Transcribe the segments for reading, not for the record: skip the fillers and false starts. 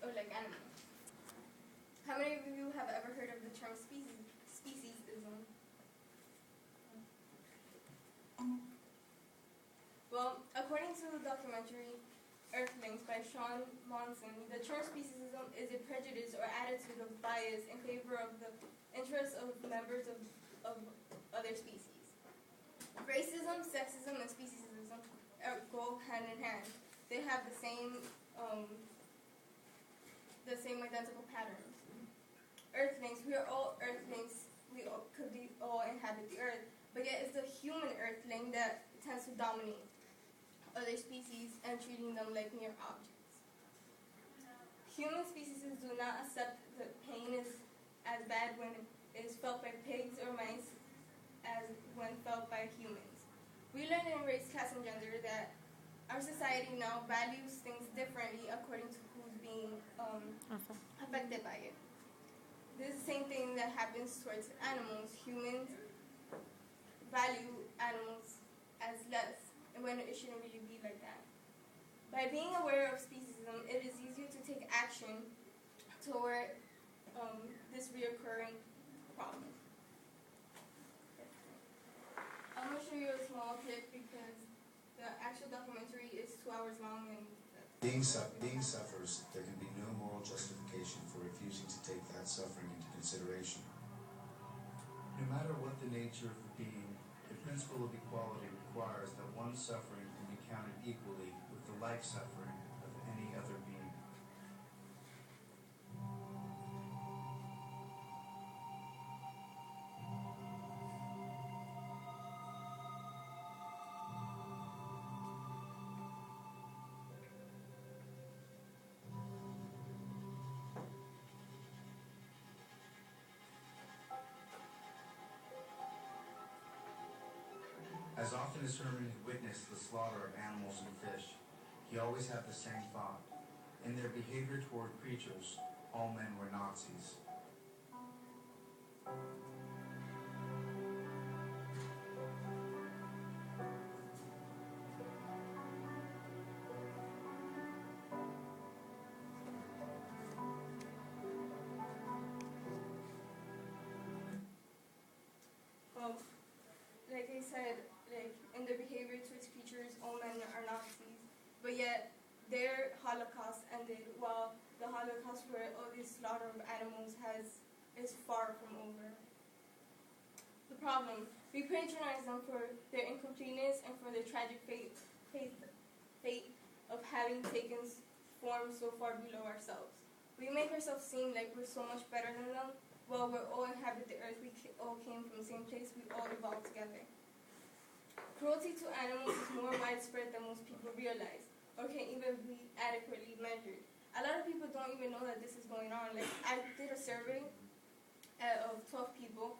or like animals. How many of you have ever heard of the term speciesism? Well, according to the documentary Earthlings by Sean Monson, the term speciesism is a prejudice or attitude of bias in favor of the interests of members of other species. Racism, sexism, and speciesism go hand in hand. They have the same identical patterns. Earthlings, we are all Earthlings. We all, could be all inhabit the Earth, but yet it's the human Earthling that tends to dominate other species and treating them like mere objects. Human species do not accept that pain is as bad when it is felt by pigs or mice as when felt by humans. We learned in race, class, and gender that our society now values things differently according to who's being affected by it. This is the same thing that happens towards animals. Humans value animals as less, and when it shouldn't really be like that. By being aware of speciesism, it is easier to take action toward this reoccurring problem. I'm going to show you a small clip because the actual documentary is 2 hours long and Being suffers, there can be no moral justification for refusing to take that suffering into consideration. No matter what the nature of the being, the principle of equality requires that one's suffering can be counted equally with the like suffering of any other being. As often as Herman had witnessed the slaughter of animals and fish, he always had the same thought. In their behavior toward creatures, all men were Nazis. well, like I said, like in their behavior towards creatures, all men are Nazis, but yet their Holocaust ended while the Holocaust where all this slaughter of animals is far from over. The problem, we patronize them for their incompleteness and for their tragic fate of having taken form so far below ourselves. We make ourselves seem like we're so much better than them. Well, we all inhabit the earth, we all came from the same place, we all evolved together. Cruelty to animals is more widespread than most people realize, or can even be adequately measured. A lot of people don't even know that this is going on. Like, I did a survey of 12 people,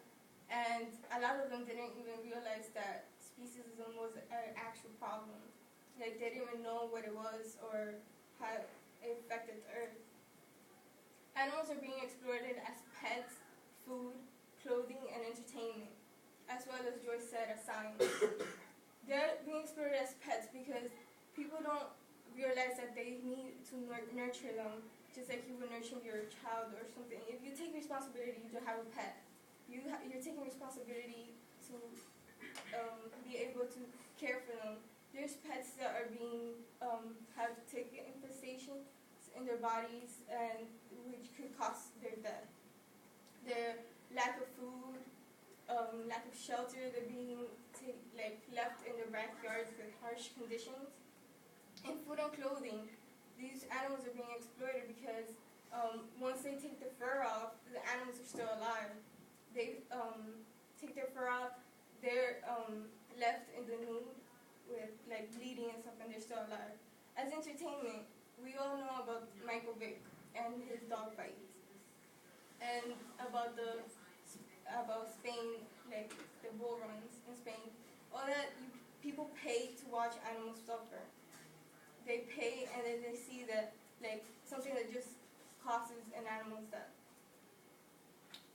and a lot of them didn't even realize that speciesism was an actual problem. Like, they didn't even know what it was or how it affected the earth. Animals are being exploited as pets, food, clothing, and entertainment, as well as Joyce said, as science. They're being exploited as pets because people don't realize that they need to nurture them, just like you would nurture your child or something. If you take responsibility to have a pet, you're taking responsibility to be able to care for them. There's pets that are being have tick infestations in their bodies, and which could cause their death. Their lack of food, lack of shelter, they're being left in their backyards with harsh conditions. In food and clothing, these animals are being exploited because once they take the fur off, the animals are still alive. They take their fur off, they're left in the nude with like bleeding and stuff, and they're still alive. As entertainment, we all know about Michael Vick and his dog fights, and about Spain, like the bull runs in Spain. All that people pay to watch animals suffer. They pay and then they see that like something that just causes an animal's death.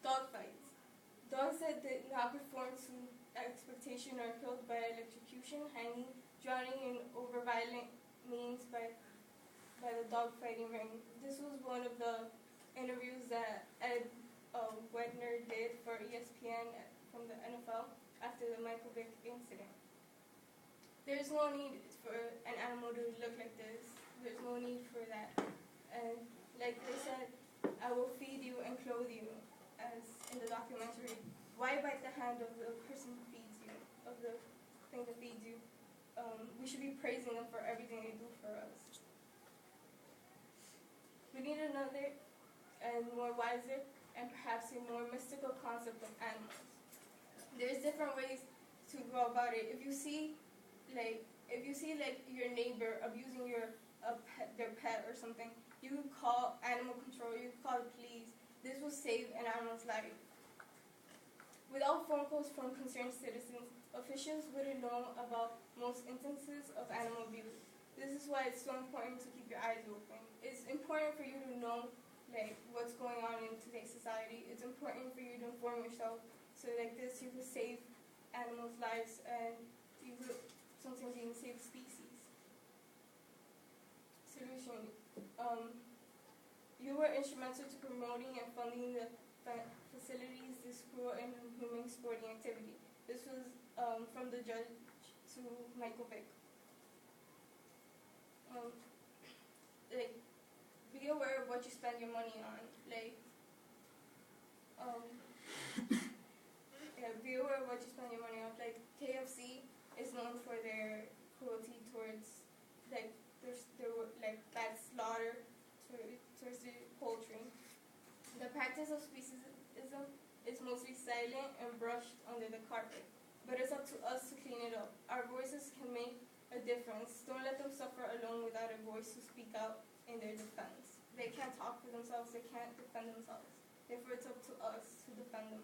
Dog fights. Dogs that did not perform to expectation are killed by electrocution, hanging, drowning, and over violent means by by the dogfighting ring. This was one of the interviews that Ed Wedner did for ESPN from the NFL after the Michael Vick incident. There's no need for an animal to look like this. There's no need for that. And like they said, I will feed you and clothe you, as in the documentary. Why bite the hand of the person who feeds you, of the thing that feeds you? We should be praising them for everything they do for us. We need another and more wiser and perhaps a more mystical concept of animals. There's different ways to go about it. If you see your neighbor abusing their pet or something, you could call animal control, you could call the police. This will save an animal's life. Without phone calls from concerned citizens, officials wouldn't know about most instances of animal abuse. This is why it's so important to keep your eyes open. It's important for you to know what's going on in today's society. It's important for you to inform yourself so like this you could save animals' lives and you could sometimes even save species. Solution. You were instrumental to promoting and funding the facilities this cruel and inhumane sporting activity. This was from the judge to Michael Vick. Be aware of what you spend your money on. Be aware of what you spend your money on. KFC is known for their cruelty towards their bad slaughter towards the poultry. The practice of speciesism is mostly silent and brushed under the carpet, but it's up to us to clean it up. Our voices can make a difference. Don't let them suffer alone without a voice to speak out in their defense. They can't talk for themselves, they can't defend themselves. Therefore, it's up to us to defend them.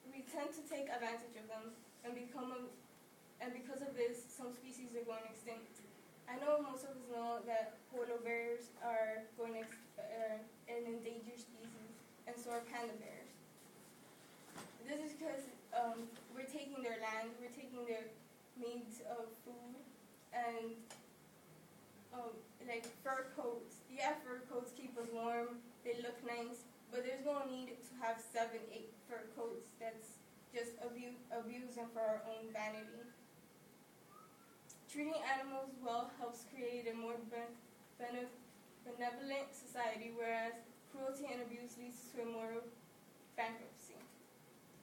We tend to take advantage of them, and because of this, some species are going extinct. I know most of us know that polar bears are an endangered species, and so are panda bears. This is because we're taking their land, we're taking their means of food, and fur coats. Yeah, fur coats keep us warm, they look nice, but there's no need to have 7, 8 fur coats. That's just abusing for our own vanity. Treating animals well helps create a more benevolent society, whereas cruelty and abuse leads to a moral bankruptcy.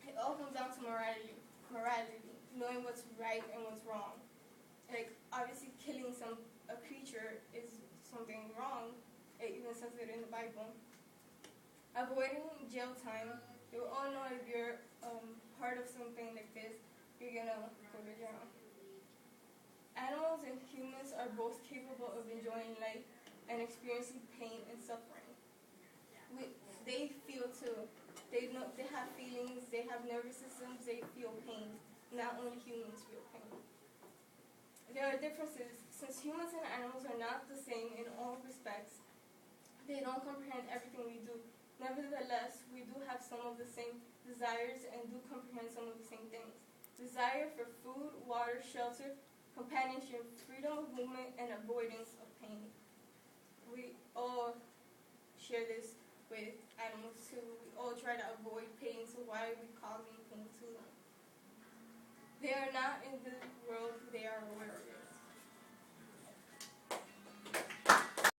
It all comes down to morality, knowing what's right and what's wrong. Obviously killing a creature is something wrong. It even says it in the Bible. Avoiding jail time. You all know if you're part of something like this, you're gonna go to jail. Animals and humans are both capable of enjoying life and experiencing pain and suffering. They feel too. They have feelings, they have nervous systems, they feel pain. Not only humans feel pain. There are differences. Since humans and animals are not the same in all respects, they don't comprehend everything we do. Nevertheless, we do have some of the same desires and do comprehend some of the same things. Desire for food, water, shelter, companionship, freedom of movement, and avoidance of pain. We all share this with animals too. We all try to avoid pain, so why are we causing pain to them? They are not in the world, they are aware of it.